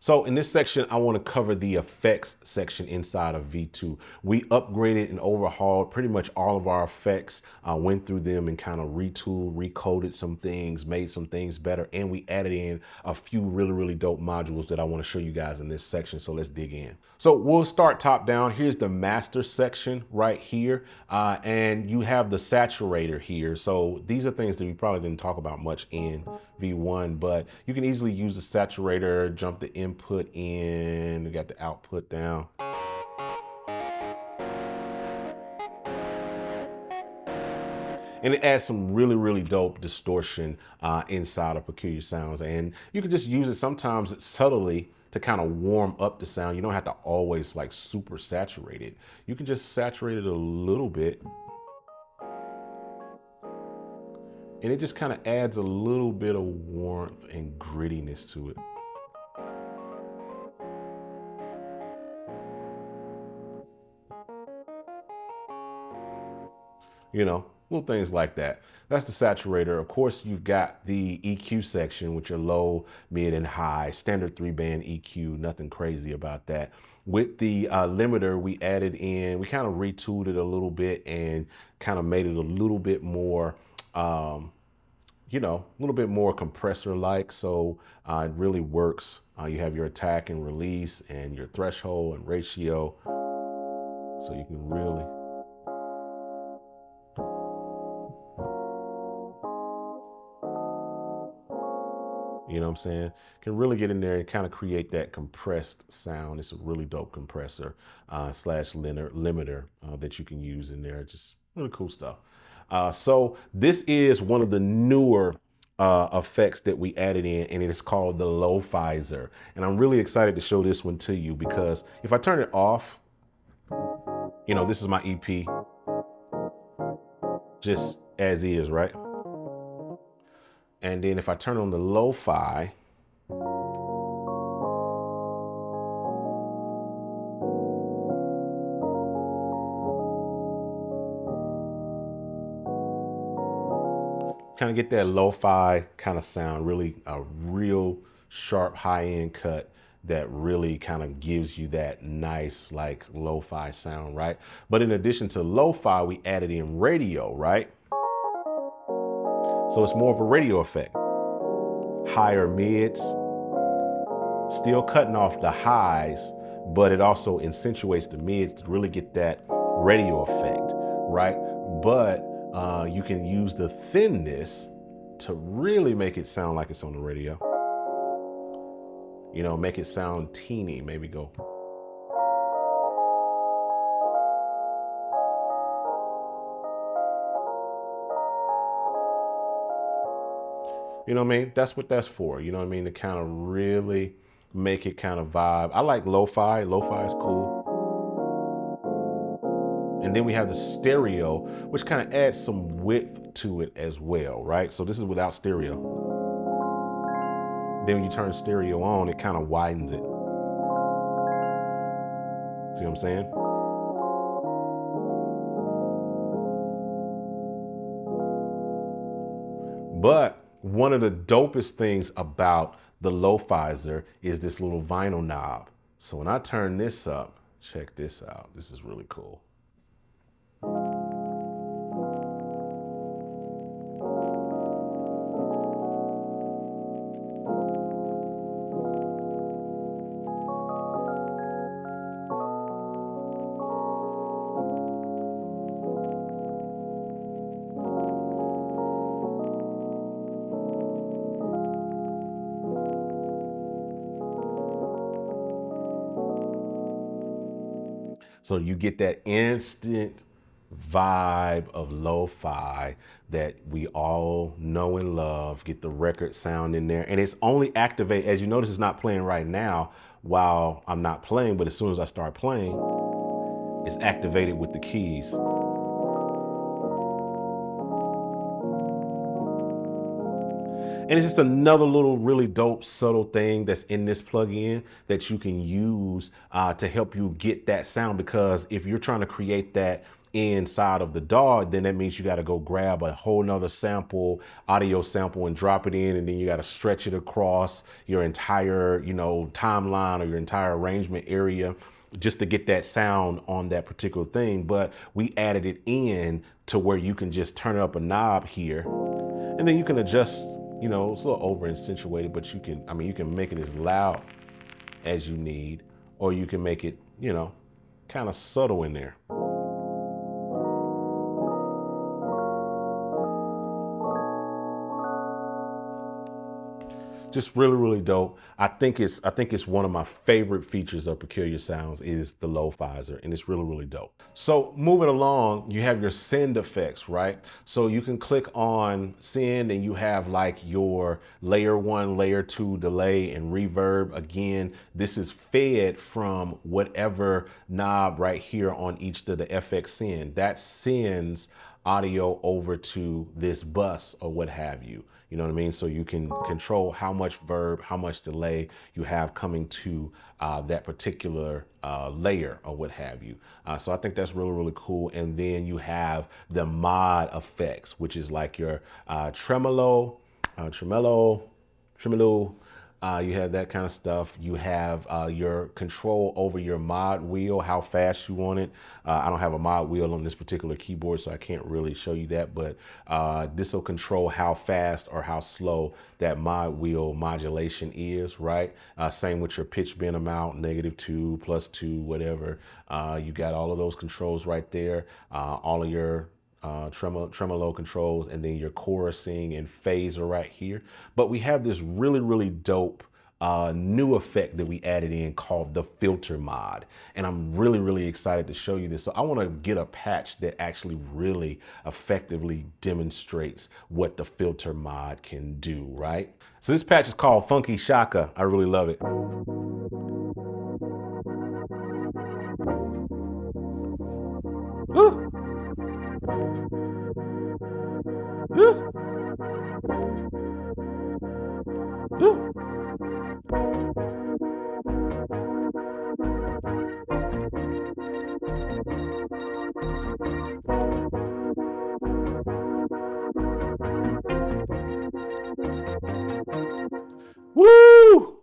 So in this section, I want to cover the effects section inside of V2. We upgraded and overhauled pretty much all of our effects, went through them and kind of retooled, recoded some things, made some things better, and we added in a few really dope modules that I want to show you guys in this section. So let's dig in. So we'll start top down. Here's the master section right here, and you have the saturator here. So these are things that we probably didn't talk about much in V1, but you can easily use the saturator, jump the input in, we got the output down. And it adds some really dope distortion inside of Peculiar Sounds. And you can just use it sometimes subtly to kind of warm up the sound. You don't have to always like super saturate it. You can just saturate it a little bit. And it just kind of adds a little bit of warmth and grittiness to it. You know, little things like that. That's the saturator. Of course, you've got the EQ section, which are low, mid, and high. Standard 3-band EQ, nothing crazy about that. With the limiter, we added in, we kind of retooled it a little bit and kind of made it a little bit more, you know, a little bit more compressor-like. So it really works. You have your attack and release and your threshold and ratio. So you can really, you know what I'm saying? Can really get in there and kind of create that compressed sound. It's a really dope compressor slash limiter that you can use in there. Just really cool stuff. So this is one of the newer effects that we added in, and it is called the Lo-Fizer. And I'm really excited to show this one to you because if I turn it off, you know, this is my EP, just as is, right? And then if I turn on the lo-fi, kind of get that lo-fi kind of sound, really a real sharp high-end cut that really kind of gives you that nice like lo-fi sound, right? But in addition to lo-fi, we added in radio, right? So it's more of a radio effect. Higher mids, still cutting off the highs, but it also accentuates the mids to really get that radio effect, right? But you can use the thinness to really make it sound like it's on the radio. You know, make it sound teeny, maybe go. You know what I mean? That's what that's for. You know what I mean? To kind of really make it kind of vibe. I like lo-fi. Lo-fi is cool. And then we have the stereo, which kind of adds some width to it as well, right? So this is without stereo. Then when you turn stereo on, it kind of widens it. See what I'm saying? But one of the dopest things about the Lo-Fizer is this little vinyl knob. So when I turn this up, check this out. This is really cool. So you get that instant vibe of lo-fi that we all know and love, get the record sound in there. And it's only activate, as you notice, it's not playing right now while I'm not playing, but as soon as I start playing, it's activated with the keys. And it's just another little really dope, subtle thing that's in this plugin that you can use to help you get that sound. Because if you're trying to create that inside of the DAW, then that means you got to go grab a whole nother sample, audio sample, and drop it in, and then you got to stretch it across your entire, you know, timeline or your entire arrangement area just to get that sound on that particular thing. But we added it in to where you can just turn up a knob here, and then you can adjust, you know, it's a little over accentuated, but you can, I mean, you can make it as loud as you need, or you can make it, you know, kind of subtle in there. Just really, really dope. I think it's one of my favorite features of Peculiar Sounds is the Lo-Fizer, and it's really, really dope. So moving along, you have your send effects, right? So you can click on send and you have like your layer 1, layer 2 delay and reverb. Again, this is fed from whatever knob right here on each of the FX send. That sends audio over to this bus or what have you. You know what I mean? So you can control how much verb, how much delay you have coming to that particular layer or what have you. So I think that's really, really cool. And then you have the mod effects, which is like your tremolo. You have that kind of stuff. You have your control over your mod wheel, how fast you want it. I don't have a mod wheel on this particular keyboard, so I can't really show you that, but this will control how fast or how slow that mod wheel modulation is, right? Same with your pitch bend amount, -2, +2, whatever. You got all of those controls right there. All of your tremolo controls, and then your chorusing and phaser right here. But we have this really, really dope new effect that we added in called the filter mod. And I'm really, really excited to show you this. So I want to get a patch that actually really effectively demonstrates what the filter mod can do, right? So this patch is called Funky Shaka. I really love it. Woo! Woo! Woo! Woo!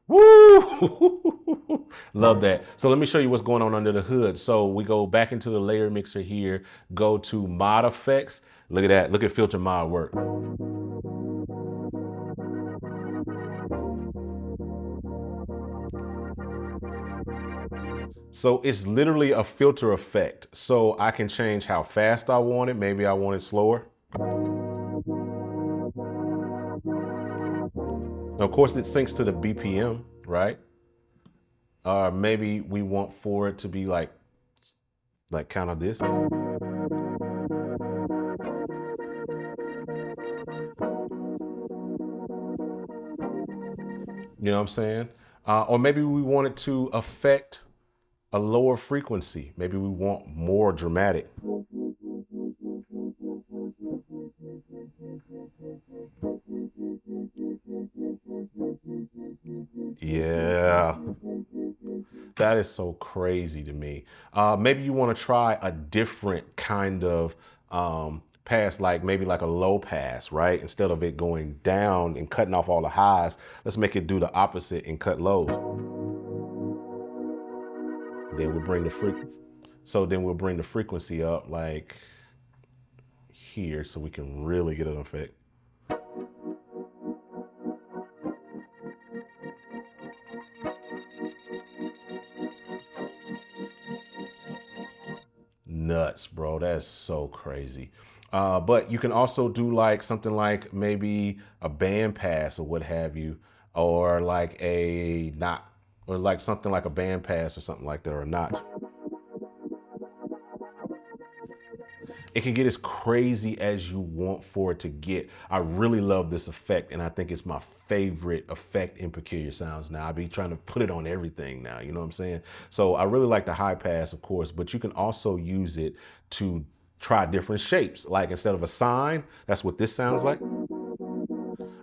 Woo! Love that. So let me show you what's going on under the hood. So we go back into the layer mixer here, go to mod effects. Look at that. Look at filter mod work. So it's literally a filter effect. So I can change how fast I want it. Maybe I want it slower. Of course, it syncs to the BPM, right? Maybe we want for it to be like kind of this. You know what I'm saying? Or maybe we want it to affect a lower frequency. Maybe we want more dramatic. Yeah. That is so crazy to me. Maybe you want to try a different kind of pass, like maybe like a low pass, right? Instead of it going down and cutting off all the highs, let's make it do the opposite and cut lows. Then we'll bring the frequency. So then we'll bring the frequency up like here so we can really get an effect. Nuts, bro. That's so crazy. But you can also do like something like maybe a band pass or what have you, or like a not, or like something like a band pass or something like that, or a notch. It can get as crazy as you want for it to get. I really love this effect, and I think it's my favorite effect in Peculiar Sounds now. I be trying to put it on everything now, you know what I'm saying? So I really like the high pass, of course, but you can also use it to try different shapes. Like instead of a sine, that's what this sounds like.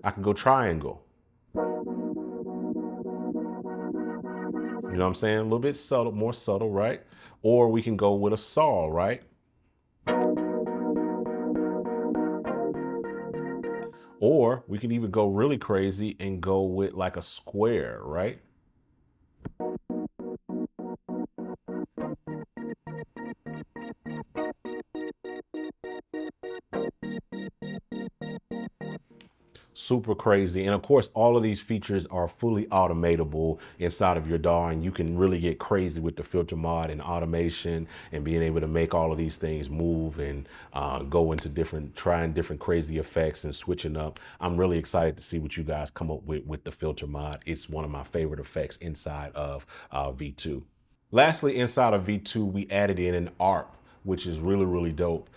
I can go triangle. You You know what I'm saying? A little bit subtle, more subtle, right? Or we can go with a saw, right? Or we can even go really crazy and go with like a square, right? Super crazy. And of course, all of these features are fully automatable inside of your DAW, and you can really get crazy with the filter mod and automation and being able to make all of these things move and go into trying different crazy effects and switching up. I'm really excited to see what you guys come up with the filter mod. It's one of my favorite effects inside of V2. Lastly, inside of V2, we added in an ARP, which is really, really dope.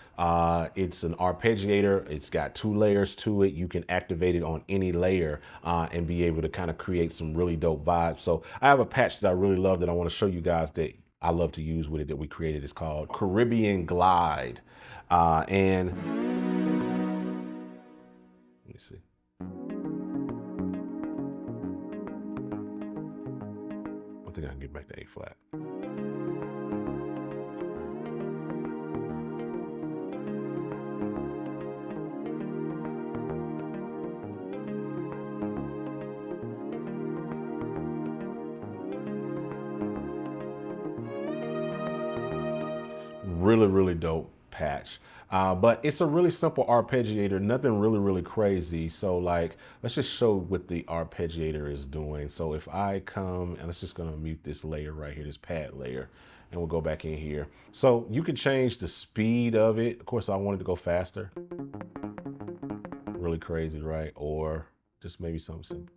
It's an arpeggiator. It's got 2 layers to it. You can activate it on any layer and be able to kind of create some really dope vibes. So I have a patch that I really love that I want to show you guys that I love to use with it that we created. It's called Caribbean Glide. And let me see. I think I can get back to A flat. Really, really dope patch. But it's a really simple arpeggiator, nothing really, really crazy. So like, let's just show what the arpeggiator is doing. So if I come, and let's just gonna mute this layer right here, this pad layer, and we'll go back in here. So you can change the speed of it. Of course, I wanted to go faster. Really crazy, right? Or just maybe something simple.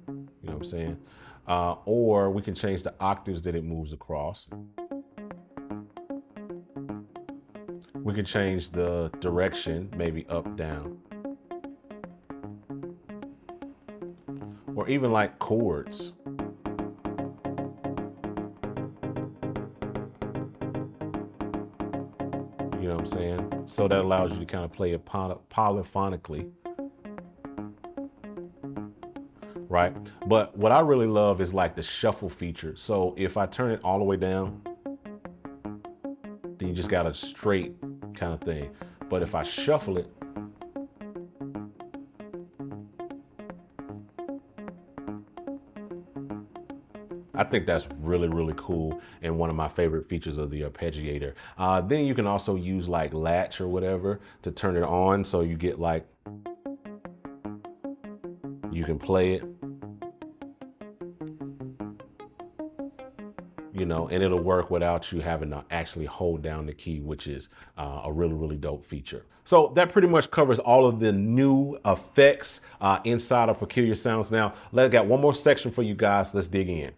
You know what I'm saying? Or we can change the octaves that it moves across. We can change the direction, maybe up, down. Or even like chords. You know what I'm saying? So that allows you to kind of play it polyphonically. Right? But what I really love is like the shuffle feature. So if I turn it all the way down, then you just got a straight kind of thing. But if I shuffle it, I think that's really, really cool and one of my favorite features of the arpeggiator. Then you can also use like latch or whatever to turn it on. So you get like, you can play it, you know, and it'll work without you having to actually hold down the key, which is a really, really dope feature. So that pretty much covers all of the new effects inside of Peculiar Sounds. Now, I got one more section for you guys. Let's dig in.